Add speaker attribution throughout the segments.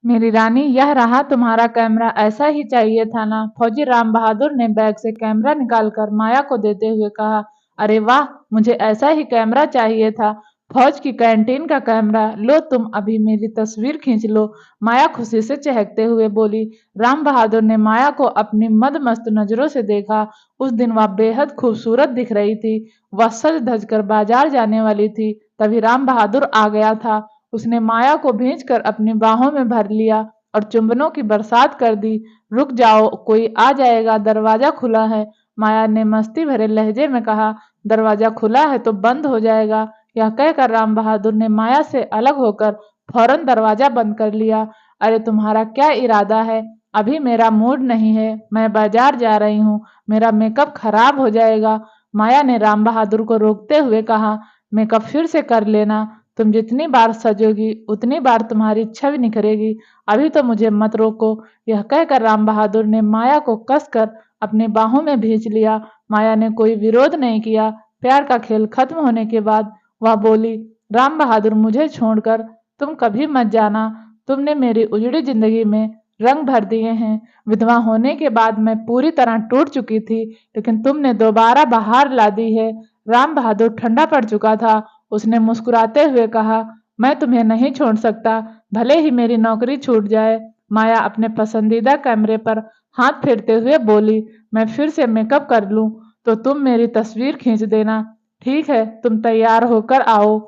Speaker 1: मेरी रानी, यह रहा तुम्हारा कैमरा। ऐसा ही चाहिए था ना? फौजी राम बहादुर ने बैग से कैमरा निकालकर माया को देते हुए कहा। अरे वाह, मुझे ऐसा ही कैमरा चाहिए था। फौज की कैंटीन का कैमरा। लो, तुम अभी मेरी तस्वीर खींच लो। माया खुशी से चहकते हुए बोली। राम बहादुर ने माया को अपनी मदमस्त नजरों से देखा। उस दिन वह बेहद खूबसूरत दिख रही थी। वह सज धज कर बाजार जाने वाली थी, तभी राम बहादुर आ गया था। उसने माया को भींचकर अपनी बाहों में भर लिया और चुंबनों की बरसात कर दी। रुक जाओ, कोई आ जाएगा, दरवाजा खुला है। माया ने मस्ती भरे लहजे में कहा। दरवाजा खुला है तो बंद हो जाएगा। यह कहकर राम बहादुर ने माया से अलग होकर फौरन दरवाजा बंद कर लिया। अरे तुम्हारा क्या इरादा है? अभी मेरा मूड नहीं है, मैं बाजार जा रही हूँ, मेरा मेकअप खराब हो जाएगा। माया ने राम बहादुर को रोकते हुए कहा। मेकअप फिर से कर लेना। तुम जितनी बार सजोगी उतनी बार तुम्हारी छवि निखरेगी। अभी तो मुझे मत रोको। यह कहकर राम बहादुर ने माया को कसकर अपनी बाहों में भींच लिया। माया ने कोई विरोध नहीं किया। प्यार का खेल खत्म होने के बाद वह बोली। राम बहादुर, मुझे छोड़कर तुम कभी मत जाना। तुमने मेरी उजड़ी जिंदगी में रंग भर दिए हैं। विधवा होने के बाद मैं पूरी तरह टूट चुकी थी, लेकिन तुमने दोबारा बहार ला दी है। राम बहादुर ठंडा पड़ चुका था। उसने मुस्कुराते हुए कहा, मैं तुम्हें नहीं छोड़ सकता, भले ही मेरी नौकरी छूट जाए। माया अपने पसंदीदा कैमरे पर हाथ फेरते हुए बोली। मैं फिर से मेकअप कर लूं तो तुम मेरी तस्वीर खींच देना। ठीक है, तुम तैयार होकर आओ,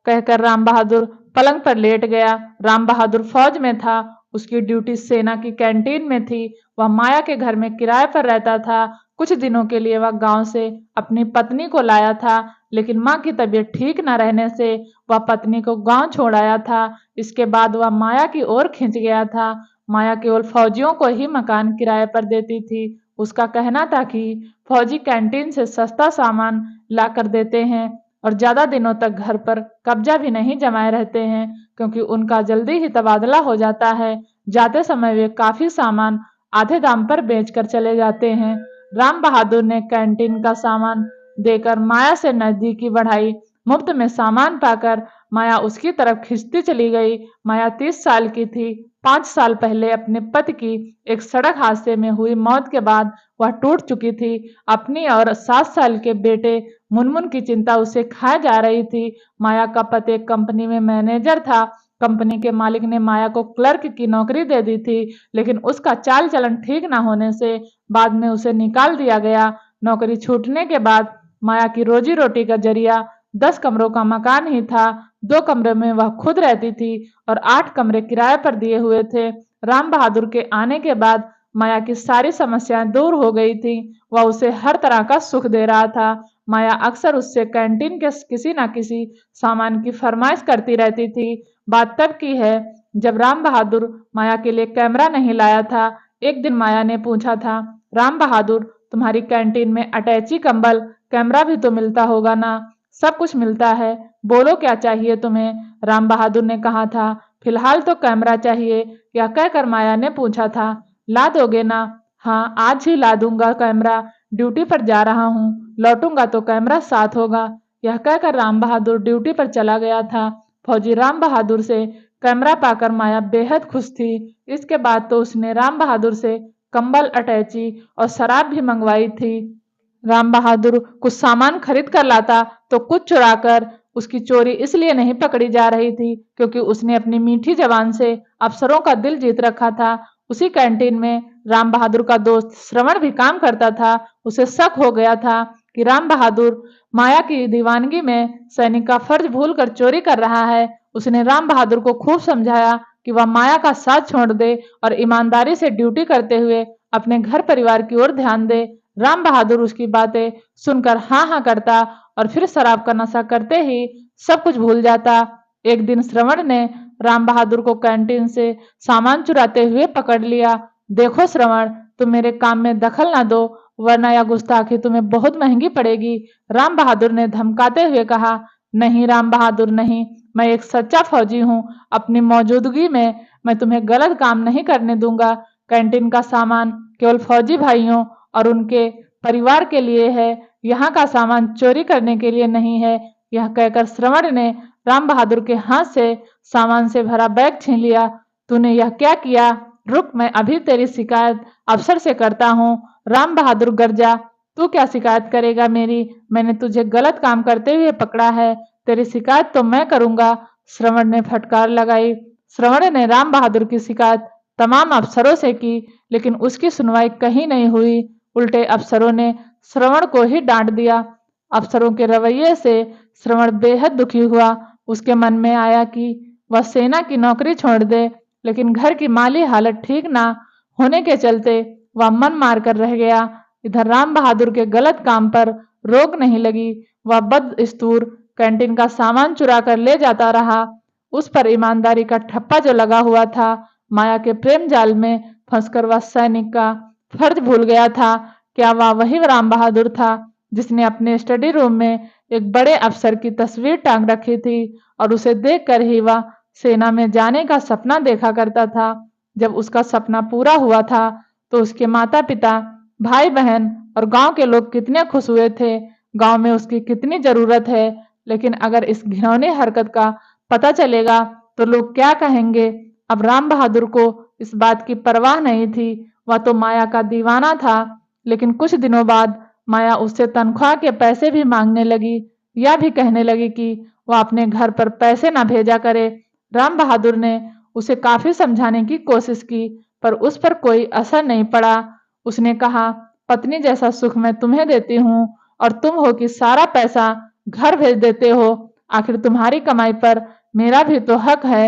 Speaker 1: कहकर राम बहादुर पलंग पर लेट गया। राम बहादुर फौज में था। उसकी ड्यूटी सेना की कैंटीन में थी। वह माया के घर में किराए पर रहता था। कुछ दिनों के लिए वह गांव से अपनी पत्नी को लाया था, लेकिन मां की तबीयत ठीक न रहने से वह पत्नी को गांव छोड़ आया था। इसके बाद वह माया की ओर खिंच गया था। माया केवल फौजियों को ही मकान किराए पर देती थी। उसका कहना था कि फौजी कैंटीन से सस्ता सामान ला कर देते हैं और ज्यादा दिनों तक घर पर कब्जा भी नहीं जमाए रहते हैं, क्योंकि उनका जल्दी ही तबादला हो जाता है। जाते समय वे काफी सामान आधे दाम पर बेचकर चले जाते हैं। राम बहादुर ने कैंटीन का सामान देकर माया से नजदीकी बढ़ाई। मुफ्त में सामान पाकर माया उसकी तरफ खिंचती चली गई। माया 30 साल की थी। 5 साल पहले अपने पति की एक सड़क हादसे में हुई मौत के बाद वह टूट चुकी थी। अपनी और 7 साल के बेटे मुनमुन की चिंता उसे खाए जा रही थी। माया का पति एक कंपनी में मैनेजर था। कंपनी के मालिक ने माया को क्लर्क की नौकरी दे दी थी, लेकिन उसका चाल चलन ठीक न होने से बाद में उसे निकाल दिया गया। नौकरी छूटने के बाद माया की रोजी रोटी का जरिया 10 कमरों का मकान ही था। 2 कमरे में वह खुद रहती थी और 8 कमरे किराए पर दिए हुए थे। राम बहादुर के आने के बाद माया की सारी समस्याएं दूर हो गई थी। वह उसे हर तरह का सुख दे रहा था। माया अक्सर उससे कैंटीन के किसी न किसी सामान की फरमाइश करती रहती थी। बात तब की है जब राम बहादुर माया के लिए कैमरा नहीं लाया था। एक दिन माया ने पूछा था, राम बहादुर, तुम्हारी कैंटीन में अटैची कंबल कैमरा भी तो मिलता होगा ना? सब कुछ मिलता है, बोलो क्या चाहिए तुम्हें? राम बहादुर ने कहा था, फिलहाल तो कैमरा चाहिए। यह कहकर माया ने पूछा था, ला दोगे ना? हाँ, आज ही ला दूंगा कैमरा। ड्यूटी पर जा रहा हूँ, लौटूंगा तो कैमरा साथ होगा। यह कहकर राम बहादुर ड्यूटी पर चला गया था। फौजी राम बहादुर से कैमरा पाकर माया बेहद खुश थी। इसके बाद तो उसने राम बहादुर से कंबल, अटैची और शराब भी मंगवाई थी। राम बहादुर कुछ सामान खरीद कर लाता तो कुछ चुराकर। उसकी चोरी इसलिए नहीं पकड़ी जा रही थी क्योंकि उसने अपनी मीठी जबान से अफसरों का दिल जीत रखा था। उसी कैंटीन में राम बहादुर का दोस्त श्रवण भी काम करता था। उसे शक हो गया था कि राम बहादुर माया की दीवानगी में सैनिक का फर्ज भूलकर चोरी कर रहा है। उसने राम बहादुर को खूब समझाया कि वह माया का साथ छोड़ दे और ईमानदारी से ड्यूटी करते हुए अपने घर परिवार की ओर ध्यान दे। राम बहादुर उसकी बातें सुनकर हाँ हाँ करता और फिर शराब का नशा करते ही सब कुछ भूल जाता। एक दिन श्रवण ने राम बहादुर को कैंटीन से सामान चुराते हुए पकड़ लिया। देखो श्रवण, तुम मेरे काम में दखल ना दो, वरना यह गुस्ताखी तुम्हें बहुत महंगी पड़ेगी। राम बहादुर ने धमकाते हुए कहा। नहीं राम बहादुर, नहीं, मैं एक सच्चा फौजी हूँ। अपनी मौजूदगी में मैं तुम्हें गलत काम नहीं करने दूंगा। कैंटीन का सामान केवल फौजी भाइयों और उनके परिवार के लिए है, यहाँ का सामान चोरी करने के लिए नहीं है। यह कहकर श्रवण ने राम बहादुर के हाथ से सामान से भरा बैग छीन लिया। तूने यह क्या किया? रुक, मैं अभी तेरी शिकायत अफसर से करता हूँ। राम बहादुर गरजा, तू क्या शिकायत करेगा मेरी? मैंने तुझे गलत काम करते हुए पकड़ा है, तेरी शिकायत तो मैं करूंगा। श्रवण ने फटकार लगाई। श्रवण ने राम बहादुर की शिकायत तमाम अफसरों से की, लेकिन उसकी सुनवाई कहीं नहीं हुई। उल्टे अफसरों ने श्रवण को ही डांट दिया। अफसरों के रवैये से श्रवण बेहद दुखी हुआ। उसके मन में आया कि वह सेना की नौकरी छोड़ दे, लेकिन घर की माली हालत ठीक ना होने के चलते वह मन मार कर रह गया। इधर राम बहादुर के गलत काम पर रोक नहीं लगी। वह बदस्तूर कैंटीन का सामान चुरा कर ले जाता रहा। उस पर ईमानदारी का ठप्पा जो लगा हुआ था, माया के प्रेम जाल में फंसकर वह सैनिक का फर्ज भूल गया था। क्या वह वही राम बहादुर था जिसने अपने स्टडी रूम में एक बड़े अफसर की तस्वीर टांग रखी थी और उसे देखकर ही वह सेना में जाने का सपना देखा करता था? जब उसका सपना पूरा हुआ था तो उसके माता पिता, भाई बहन और गांव के लोग कितने खुश हुए थे। गांव में उसकी कितनी जरूरत है, लेकिन अगर इस घिनौनी हरकत का पता चलेगा तो लोग क्या कहेंगे? अब राम बहादुर को इस बात की परवाह नहीं थी। वह तो माया का दीवाना था। लेकिन कुछ दिनों बाद माया उससे तनख्वाह के पैसे भी मांगने लगी। यह भी कहने लगी कि वह अपने घर पर पैसे ना भेजा करे। राम बहादुर ने उसे काफी समझाने की कोशिश की, पर उस पर कोई असर नहीं पड़ा। उसने कहा, पत्नी जैसा सुख मैं तुम्हें देती हूँ और तुम हो कि सारा पैसा घर भेज देते हो। आखिर तुम्हारी कमाई पर मेरा भी तो हक है।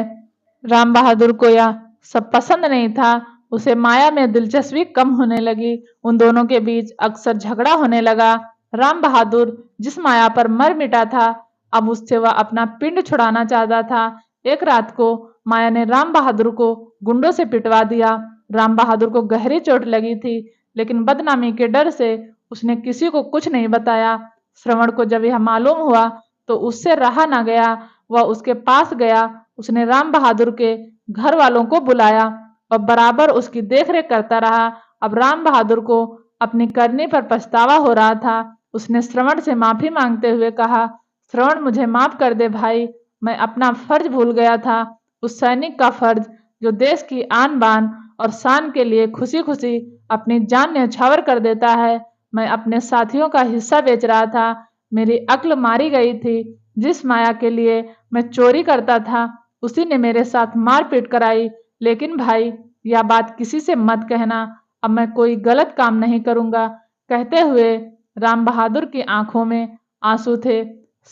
Speaker 1: राम बहादुर को यह सब पसंद नहीं था। उसे माया में दिलचस्पी कम होने लगी। उन दोनों के बीच अक्सर झगड़ा होने लगा। राम बहादुर जिस माया पर मर मिटा था, अब उससे वह अपना पिंड छुड़ाना चाहता था। एक रात को माया ने राम बहादुर को गुंडों से पिटवा दिया। राम बहादुर को गहरी चोट लगी थी, लेकिन बदनामी के डर से उसने किसी को कुछ नहीं बताया। श्रवण को जब यह मालूम हुआ तो उससे रहा ना गया। वह उसके पास गया। उसने राम बहादुर के घर वालों को बुलाया और बराबर उसकी देखरेख करता रहा। अब राम बहादुर को अपनी करनी पर पछतावा हो रहा था। उसने श्रवण से माफी मांगते हुए कहा, श्रवण मुझे माफ कर दे भाई, मैं अपना फर्ज भूल गया था। उस सैनिक का फर्ज जो देश की आन बान और शान के लिए खुशी खुशी अपनी जान न्यौछावर कर देता है। मैं अपने साथियों का हिस्सा बेच रहा था। मेरी अक्ल मारी गई थी। जिस माया के लिए मैं चोरी करता था, उसी ने मेरे साथ मारपीट कराई। लेकिन भाई, यह बात किसी से मत कहना। अब मैं कोई गलत काम नहीं करूंगा। कहते हुए राम बहादुर की आंखों में आंसू थे।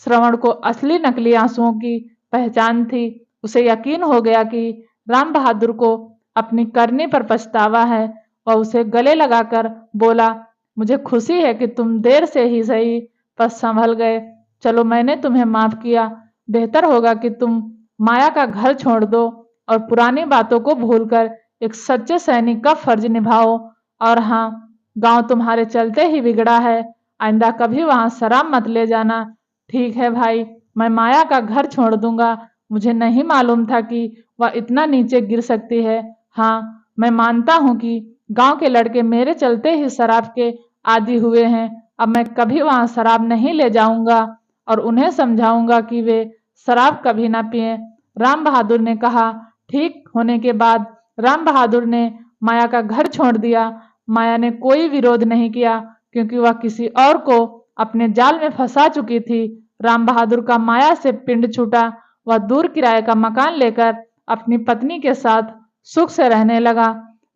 Speaker 1: श्रवण को असली नकली आंसुओं की पहचान थी। उसे यकीन हो गया कि राम बहादुर को अपनी करनी पर पछतावा है। वह उसे गले लगाकर बोला, मुझे खुशी है कि तुम देर से ही सही पर संभल गए। चलो, मैंने तुम्हें माफ किया। बेहतर होगा कि तुम माया का घर छोड़ दो और पुरानी बातों को भूलकर एक सच्चे सैनिक का फर्ज निभाओ। और हाँ, गांव तुम्हारे चलते ही बिगड़ा है। आइंदा कभी वहां शराब मत ले जाना। ठीक है भाई, मैं माया का घर छोड़ दूंगा। मुझे नहीं मालूम था कि वह इतना नीचे गिर सकती है। हाँ, मैं मानता हूँ कि गांव के लड़के मेरे चलते ही शराब के आदी हुए हैं। अब मैं कभी वहां शराब नहीं ले जाऊंगा और उन्हें समझाऊंगा कि वे शराब कभी ना पिए। राम बहादुर ने कहा। ठीक होने के बाद राम बहादुर ने माया का घर छोड़ दिया। माया ने कोई विरोध नहीं किया, क्योंकि वह किसी और को अपने जाल में फंसा चुकी थी। राम बहादुर का माया से पिंड छूटा। वह दूर किराए का मकान लेकर अपनी पत्नी के साथ सुख से रहने लगा।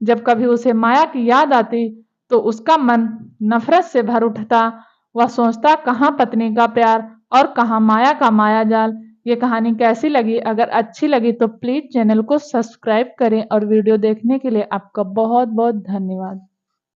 Speaker 1: जब कभी उसे माया की याद आती तो उसका मन नफरत से भर उठता। वह सोचता, कहाँ पत्नी का प्यार और कहाँ माया का माया जाल। ये कहानी कैसी लगी? अगर अच्छी लगी तो प्लीज चैनल को सब्सक्राइब करें और वीडियो देखने के लिए आपका बहुत बहुत धन्यवाद।